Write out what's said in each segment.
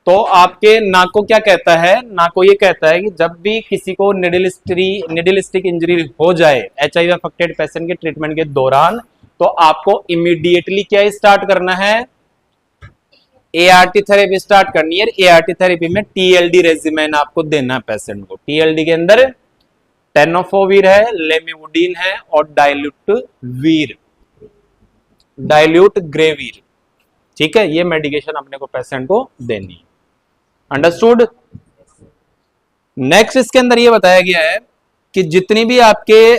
तो आपके नाक को क्या कहता है, नाक को ये कहता है कि जब भी किसी को निडलिस्टिक इंजरी हो जाए एचआईवी अफेक्टेड पेशेंट के ट्रीटमेंट के दौरान, तो आपको इमीडिएटली क्या स्टार्ट करना है, एआरटी थेरेपी स्टार्ट करनी है। एआरटी थेरेपी में टीएलडी रेजिमेन आपको देना है पेशेंट को। टीएलडी के अंदर टेनोफोवीर है, लेमिवुडीन है और डाइल्यूट ग्रेवीर। ठीक है, ये मेडिकेशन अपने को पेशेंट को देनी है। अंडरस्टूड। नेक्स्ट इसके अंदर ये बताया गया है कि जितनी भी आपके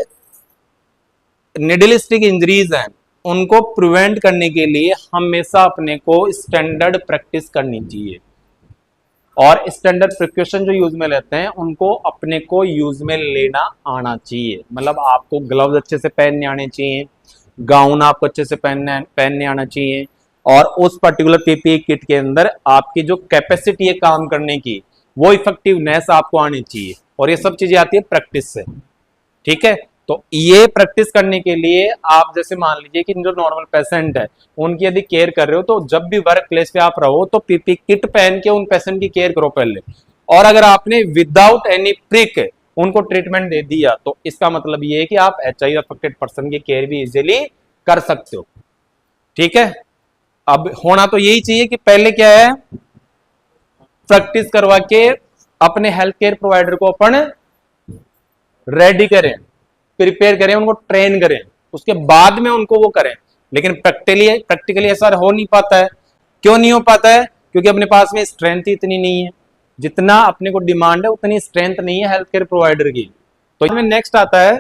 निडलिस्टिक इंजरीज हैं उनको प्रिवेंट करने के लिए हमेशा अपने को स्टैंडर्ड प्रैक्टिस करनी चाहिए, और स्टैंडर्ड प्रिकॉशन जो यूज में लेते हैं उनको अपने को यूज में लेना आना चाहिए। मतलब आपको ग्लव्स अच्छे से पहनने आने चाहिए, गाउन आपको अच्छे से पहनने आना चाहिए, और उस पर्टिकुलर पीपीई किट के अंदर आपकी जो कैपेसिटी है काम करने की, वो इफेक्टिवनेस आपको आनी चाहिए, और ये सब चीजें आती है प्रैक्टिस से। ठीक है, तो ये प्रैक्टिस करने के लिए आप जैसे मान लीजिए कि जो नॉर्मल पेशेंट है उनकी यदि केयर कर रहे हो, तो जब भी वर्क प्लेस पे आप रहो तो पीपी किट पहन के उन पेशेंट की केयर करो पहले। और अगर आपने विदाउट एनी प्रिक उनको ट्रीटमेंट दे दिया, तो इसका मतलब ये है कि आप एचआईवी अफेक्टेड पर्सन की केयर भी इजीली कर सकते हो। ठीक है, अब होना तो यही चाहिए कि पहले क्या है, प्रैक्टिस करवा के अपने हेल्थ केयर प्रोवाइडर को अपन रेडी करें, प्रिपेयर करें, उनको ट्रेन करें, उसके बाद में उनको वो करें। लेकिन प्रैक्टिकली ऐसा हो नहीं पाता है। क्यों नहीं हो पाता है? क्योंकि अपने पास में स्ट्रेंथ इतनी नहीं है, जितना अपने को डिमांड है उतनी स्ट्रेंथ नहीं है हेल्थ केयर प्रोवाइडर की। तो इसमें नेक्स्ट आता है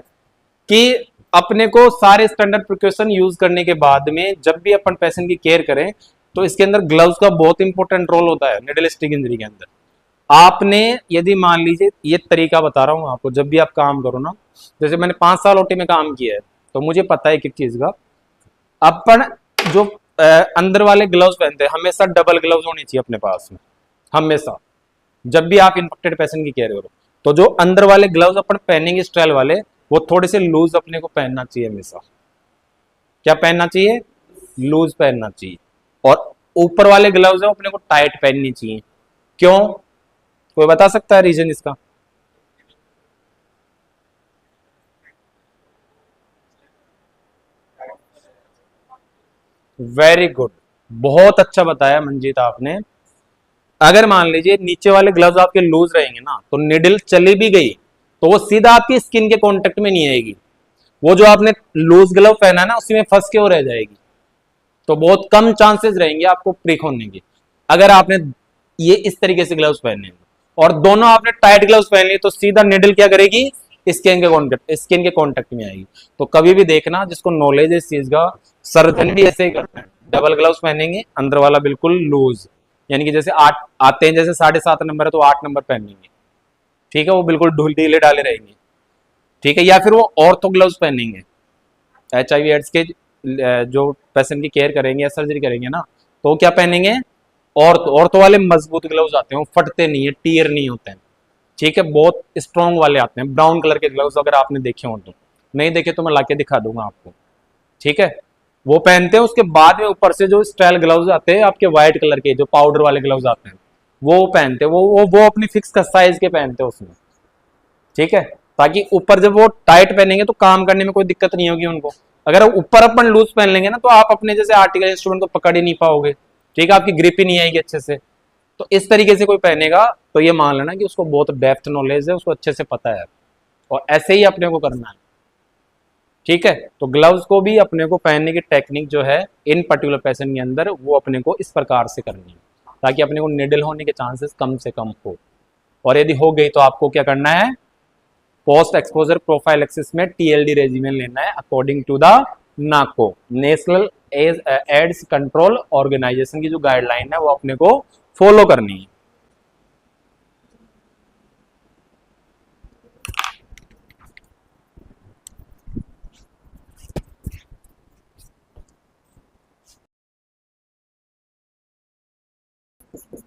कि अपने को सारे स्टैंडर्ड प्रिकॉशन यूज करने के बाद में जब भी अपन पेशेंट की केयर करें, तो इसके अंदर ग्लव्स का बहुत इंपॉर्टेंट रोल होता है निडलिस्टिक इंजरी के अंदर। आपने यदि मान लीजिए, ये तरीका बता रहा हूं आपको, जब भी आप काम करो ना, जैसे मैंने 5 साल ओटी में काम किया है तो मुझे पता है एक चीज का, अपन जो अंदर वाले ग्लव्स पहनते हैं हमेशा डबल ग्लव्स होनी चाहिए अपने पास में हमेशा, जब भी आप इन्फेक्टेड पेशेंट की केयर करो। तो जो अंदर वाले ग्लव्स अपन पहनेंगे स्टाइल वाले, वो थोड़े से लूज अपने को पहनना चाहिए हमेशा। क्या पहनना चाहिए? लूज पहनना चाहिए। और ऊपर वाले ग्लव्स है अपने को टाइट पहननी चाहिए। क्यों? कोई बता सकता है रीजन इसका? वेरी गुड, बहुत अच्छा बताया मंजीत आपने। अगर मान लीजिए नीचे वाले ग्लव्स आपके लूज रहेंगे ना, तो निडल चली भी गई तो वो सीधा आपकी स्किन के कांटेक्ट में नहीं आएगी, वो जो आपने लूज ग्लव पहना है ना उसी में फंस के वो रह जाएगी। तो बहुत कम चांसेस रहेंगे आपको प्रिक होने के, अगर आपने ये इस तरीके से ग्लव्स पहने और दोनों आपने टाइट ग्लव्स पहन लिए, तो सीधा निडल क्या करेगी, स्किन के कॉन्टेक्ट में आएगी। तो कभी भी देखना, जिसको नॉलेज है इस चीज का, सर्जन भी ऐसे ही करते हैं, डबल ग्लव्स पहनेंगे, अंदर वाला बिल्कुल लूज, यानी कि जैसे 8 आते हैं, जैसे 7.5 नंबर है तो 8 नंबर पहनेंगे। ठीक है, वो बिल्कुल ढीले डाले रहेंगे। ठीक है, या फिर वो ऑर्थो ग्लव्स पहनेंगे, एचआईवी एड्स के जो पेशेंट की केयर करेंगे या सर्जरी करेंगे ना, तो वो क्या पहनेंगे, ऑर्थो वाले मजबूत ग्लव्स आते हैं, वो फटते नहीं है, टीयर नहीं होते हैं। ठीक है, बहुत स्ट्रॉन्ग वाले आते हैं, ब्राउन कलर के ग्लव्स, अगर आपने देखे हो तो, नहीं देखे तो मैं लाके दिखा दूंगा आपको। ठीक है, वो पहनते हैं। उसके बाद में ऊपर से जो स्टाइल ग्लव्स आते हैं आपके व्हाइट कलर के, जो पाउडर वाले ग्लव्स आते हैं, वो पहनते हैं। वो अपनी फिक्स का साइज के पहनते हैं उसमें। ठीक है, ताकि ऊपर जब वो टाइट पहनेंगे तो काम करने में कोई दिक्कत नहीं होगी उनको। अगर ऊपर अपन लूज पहन लेंगे ना, तो आप अपने जैसे आर्टिकल इंस्ट्रूमेंट को पकड़ ही नहीं पाओगे। ठीक है, आपकी ग्रिप ही नहीं आएगी अच्छे से। तो इस तरीके से कोई पहनेगा तो ये मान लेना कि उसको बहुत डेप्थ नॉलेज है, उसको अच्छे से पता है, और ऐसे ही अपने को करना है। ठीक है, तो ग्लव्स को भी अपने को पहनने की टेक्निक जो है इन पर्टिकुलर पेशेंट के अंदर, वो अपने को इस प्रकार से करनी है, ताकि अपने को निडल होने के चांसेस कम से कम हो। और यदि हो गई तो आपको क्या करना है, पोस्ट एक्सपोजर प्रोफाइलेक्सिस में टीएलडी रेजिमेन लेना है according to the NACO, national AIDS control organisation की जो गाइडलाइन है वो अपने को फॉलो करनी है।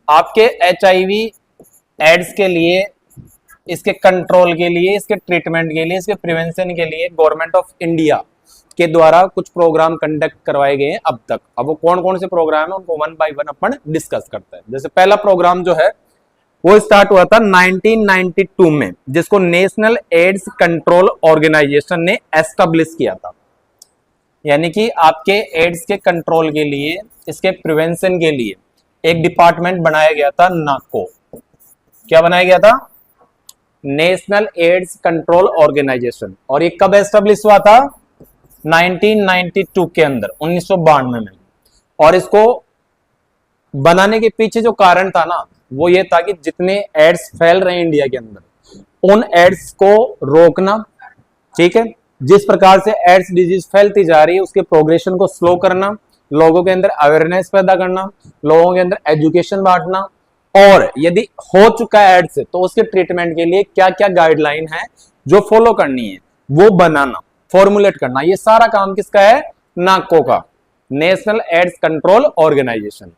आपके एचआईवी एड्स के लिए, इसके कंट्रोल के लिए, इसके ट्रीटमेंट के लिए, इसके प्रिवेंशन के लिए गवर्नमेंट ऑफ इंडिया के द्वारा कुछ प्रोग्राम कंडक्ट करवाए गए हैं अब तक। अब वो कौन कौन से प्रोग्राम है उनको one by one upon discuss करते हैं। जैसे पहला प्रोग्राम जो है वो स्टार्ट हुआ था 1992 में, जिसको नेशनल एड्स कंट्रोल ऑर्गेनाइजेशन ने एस्टेब्लिश किया था। यानी कि आपके एड्स के कंट्रोल के लिए, इसके प्रिवेंशन के लिए एक डिपार्टमेंट बनाया गया था, नाको। क्या बनाया गया था? National AIDS control organisation. और ये कब एस्टेब्लिश हुआ था? 1992 के अंदर, 1992 में। और इसको बनाने के पीछे जो कारण था ना, वो ये था कि जितने एड्स फैल रहे हैं इंडिया के अंदर, उन एड्स को रोकना, ठीक है। जिस प्रकार से एड्स डिजीज फैलती जा रही है उसके प्रोग्रेशन को स्लो करना, लोगों के अंदर अवेयरनेस पैदा करना, लोगों के अंदर एजुकेशन बांटना, और यदि हो चुका है एड्स तो उसके ट्रीटमेंट के लिए क्या क्या गाइडलाइन है जो फॉलो करनी है वो बनाना, फॉर्मुलेट करना। ये सारा काम किसका है? नाको का, national AIDS control organisation,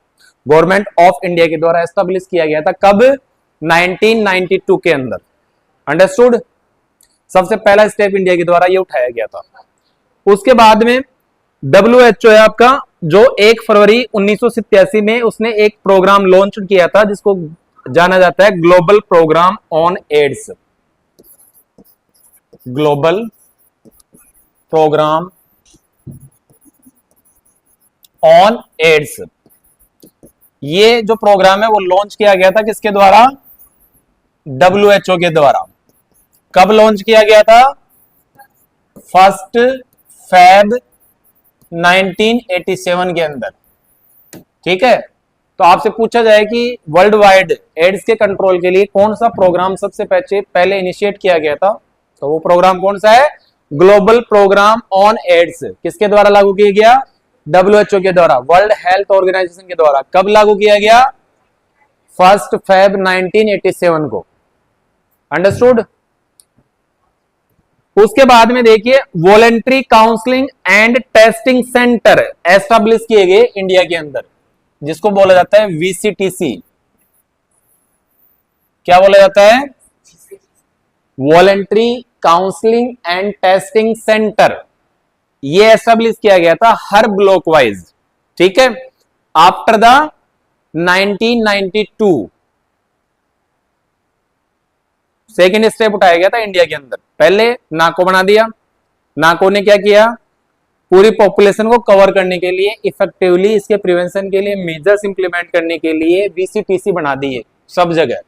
government of India के द्वारा एस्टेब्लिश किया गया था। कब? 1992 के अंदर। अंडरस्टूड? सबसे पहला स्टेप इंडिया के द्वारा ये उठाया गया था। उसके बाद में WHO है आपका, जो 1 फरवरी 1987 में उसने एक प्रोग्राम लॉन्च किया था जिसको जाना जाता है global programme on AIDS. Global programme on AIDS, ये जो प्रोग्राम है वो लॉन्च किया गया था किसके द्वारा? WHO के द्वारा। कब लॉन्च किया गया था? 1 फरवरी 1987 के अंदर, ठीक है। तो आपसे पूछा जाए कि वर्ल्ड वाइड एड्स के कंट्रोल के लिए कौन सा प्रोग्राम सबसे पहले इनिशिएट किया गया था, तो वो प्रोग्राम कौन सा है? Global programme on AIDS. किसके द्वारा लागू किया गया? WHO के द्वारा, वर्ल्ड हेल्थ ऑर्गेनाइजेशन के द्वारा। कब लागू किया गया? 1 फरवरी 1987 को। अंडरस्टूड? उसके बाद में देखिए voluntary counselling and testing centre establish किए गए इंडिया के अंदर, जिसको बोला जाता है VCTC। क्या बोला जाता है? Voluntary counselling and testing centre. ये एस्टेब्लिश किया गया था हर ब्लॉक वाइज, ठीक है, आफ्टर द 1992। सेकेंड स्टेप उठाया गया था इंडिया के अंदर। पहले नाको बना दिया। नाको ने क्या किया? पूरी पॉपुलेशन को कवर करने के लिए, इफेक्टिवली इसके प्रिवेंशन के लिए मेजर्स इंप्लीमेंट करने के लिए VCTC बना दिए सब जगह।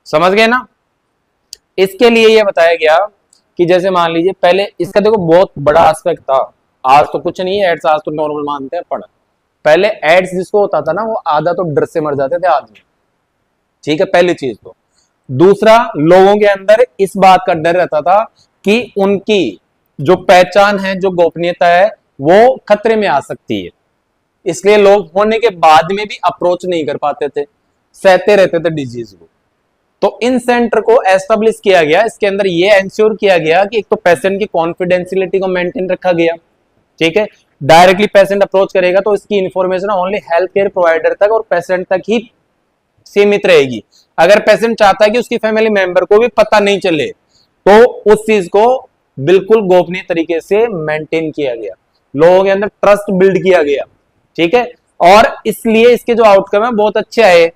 समझ गए ना? इसके लिए यह बताया गया कि जैसे मान लीजिए पहले इसका देखो बहुत बड़ा एस्पेक्ट था, आज तो कुछ नहीं है एड्स, आज तो नॉर्मल मानते हैं, पर पहले एड्स जिसको होता था ना वो आधा तो डर से मर जाते थे आदमी, ठीक है, पहली चीज। तो दूसरा, लोगों के अंदर इस बात का डर रहता था कि उनकी जो पहचान है, जो गोपनीयता है, वो खतरे में आ सकती है, इसलिए लोग होने के बाद में भी अप्रोच नहीं कर पाते थे, सहते रहते थे डिजीज को। तो इन सेंटर को एस्टेब्लिश किया गया। इसके अंदर ये एंश्योर किया गया कि एक तो पेशेंट की कॉन्फिडेंशियलिटी को मेंटेन रखा गया, ठीक है। डायरेक्टली पेशेंट अप्रोच करेगा तो इसकी information only health care provider तक और पेशेंट तक ही सीमित रहेगी। अगर पेशेंट चाहता है कि उसकी फैमिली मेंबर को भी पता नहीं चले तो उस चीज को बिल्कुल गोपनीय तरीके से मेंटेन किया गया, लोगों के अंदर ट्रस्ट बिल्ड किया गया, ठीक है। और इसलिए इसके जो आउटकम है बहुत अच्छे आए,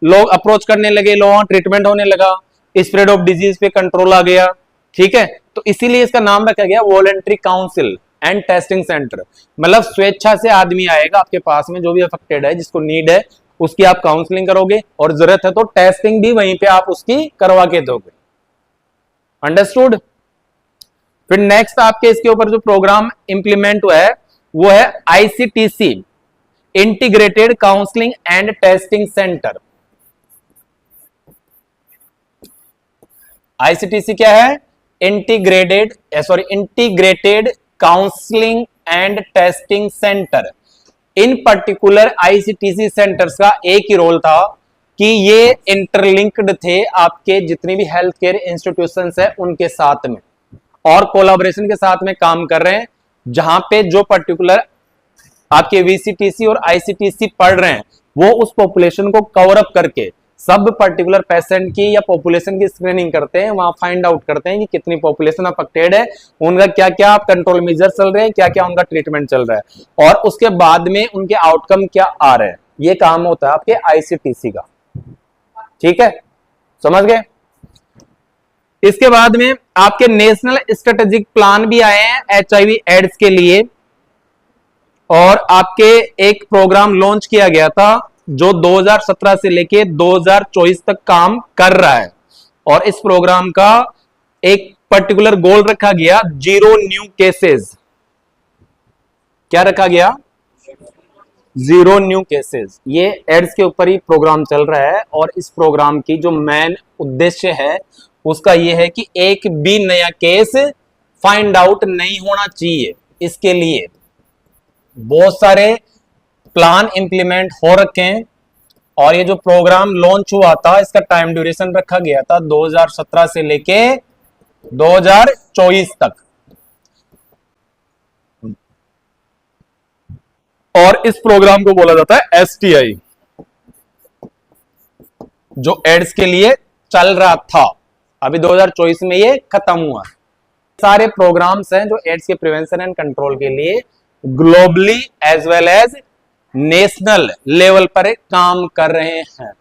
लोग अप्रोच करने लगे, लोगों का ट्रीटमेंट होने लगा, स्प्रेड ऑफ डिजीज पे कंट्रोल आ गया, ठीक है। तो इसीलिए इसका नाम रखा गया voluntary council and testing centre. मतलब स्वेच्छा से आदमी आएगा आपके पास में, जो भी अफेक्टेड है, जिसको नीड है, उसकी आप काउंसलिंग करोगे और जरूरत है तो टेस्टिंग भी वहीं पे आप उसकी करवा के दोगे। अंडरस्टूड? फिर नेक्स्ट आपके इसके ऊपर जो प्रोग्राम इंप्लीमेंट हुआ है वो है ICTC, integrated counselling and testing centre. ICTC क्या है? Integrated counselling and testing centre. In particular ICTC centres का एक ही रोल था कि ये इंटरलिंक्ड थे आपके जितनी भी हेल्थ केयर इंस्टीट्यूशंस है उनके साथ में, और कोलैबोरेशन के साथ में काम कर रहे हैं, जहां पे जो पर्टिकुलर आपके VCTC और ICTC पढ़ रहे हैं वो उस पॉपुलेशन को कवर अप करके सब पर्टिकुलर पेशेंट की या पॉपुलेशन की स्क्रीनिंग करते हैं, वहां फाइंड आउट करते हैं कि कितनी पॉपुलेशन अफेक्टेड है, उनका क्या क्या कंट्रोल मेजर चल रहे हैं, क्या क्या उनका ट्रीटमेंट चल रहा है, और उसके बाद में उनके आउटकम क्या आ रहे हैं। ये काम होता है आपके आईसीटीसी का। ठीक है, समझ गए। इसके बाद में आपके नेशनल स्ट्रेटेजिक प्लान भी आए हैं एचआईवी एड्स के लिए, और आपके एक प्रोग्राम लॉन्च किया गया था जो 2017 से लेके 2024 तक काम कर रहा है, और इस प्रोग्राम का एक पर्टिकुलर गोल रखा गया 0 न्यू केसेस। क्या रखा गया? 0 न्यू केसेस। ये एड्स के ऊपर ही प्रोग्राम चल रहा है, और इस प्रोग्राम की जो मेन उद्देश्य है उसका यह है कि एक भी नया केस फाइंड आउट नहीं होना चाहिए। इसके लिए बहुत सारे प्लान इंप्लीमेंट हो रखे हैं, और ये जो प्रोग्राम लॉन्च हुआ था इसका टाइम ड्यूरेशन रखा गया था 2017 से लेके 2024 तक। और इस प्रोग्राम को बोला जाता है एसटीआई, जो एड्स के लिए चल रहा था। अभी 2024 में ये खत्म हुआ। सारे प्रोग्राम्स हैं जो एड्स के प्रिवेंशन एंड कंट्रोल के लिए globally as well as national level पर काम कर रहे हैं।